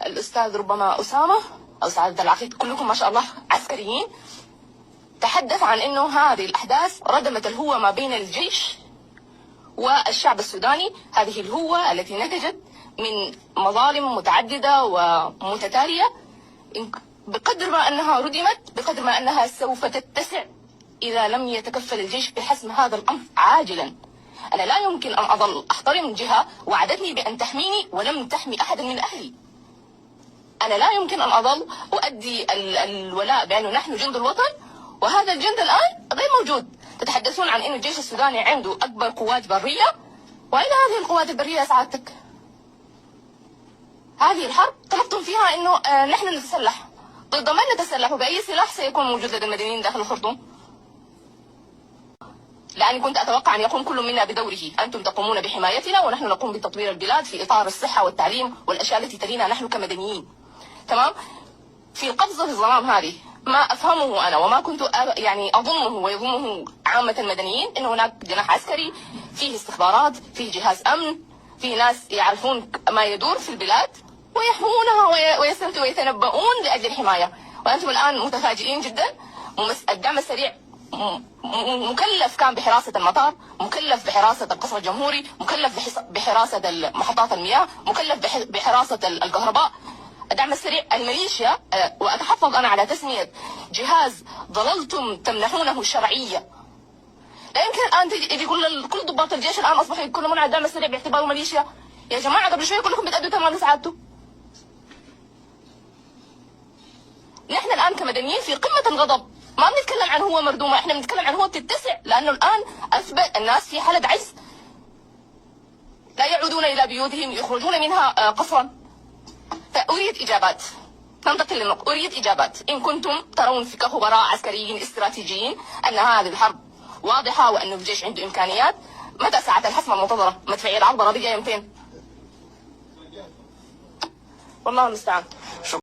الأستاذ ربما أسامة أو سعادة العقيد، كلكم ما شاء الله عسكريين، تحدث عن أنه هذه الأحداث ردمت الهوة ما بين الجيش والشعب السوداني. هذه الهوة التي نتجت من مظالم متعددة ومتتالية، بقدر ما أنها ردمت بقدر ما أنها سوف تتسع إذا لم يتكفل الجيش بحسم هذا الأمر عاجلا. أنا لا يمكن أن أظل أحترم جهة وعدتني بأن تحميني ولم تحمي أحدا من أهلي. أنا لا يمكن أن أظل أؤدي الولاء بأنه نحن جند الوطن وهذا الجند الآن غير موجود. تتحدثون عن أن الجيش السوداني عنده أكبر قوات برية، وأين هذه القوات البرية سعادتك؟ هذه الحرب طلبتم فيها أنه نحن نتسلح. ضد من نتسلح وبأي سلاح سيكون موجود لدى المدنيين داخل الخرطوم؟ لأني كنت أتوقع أن يقوم كل منا بدوره. أنتم تقومون بحمايتنا ونحن نقوم بتطوير البلاد في إطار الصحة والتعليم والأشياء التي تلينا نحن كمدنيين. تمام؟ في القفزة في الظلام هذه ما أفهمه أنا وما كنت يعني أظنه ويظنه عامة المدنيين أن هناك جناح عسكري فيه استخبارات، فيه جهاز أمن، فيه ناس يعرفون ما يدور في البلاد ويحمونها ويتنبؤون لأجل الحماية. وأنتم الآن متفاجئين جدا. الدعم السريع مكلف كان بحراسة المطار، مكلف بحراسة القصر الجمهوري، مكلف بحراسة محطات المياه، مكلف بحراسة الكهرباء. الدعم السريع الميليشيا، وأتحفظ أنا على تسمية جهاز ظللتم تمنحونه الشرعية. لا يمكن الآن تجي كل ضباط الجيش الآن أصبحوا يتكلمون عن الدعم السريع باعتباره ميليشيا. يا جماعة قبل شوية كلكم بتأدوا تمام سعادته. نحن الآن كمدنيين في قمة الغضب، ما بنتكلم عن هو مردومة، احنا بنتكلم عن هو بتتسع، لأنه الآن أثبت الناس في حالة عجز، لا يعودون إلى بيوتهم، يخرجون منها قسرا. فأريد إجابات، ننتقل للنقطة. أريد إجابات. إن كنتم ترون في كخبراء عسكريين استراتيجيين أن هذه الحرب واضحة وأن الجيش عنده إمكانيات، متى ساعة الحسم المنتظرة؟ مدفعية العرض راضية يوم 200؟ والله المستعان.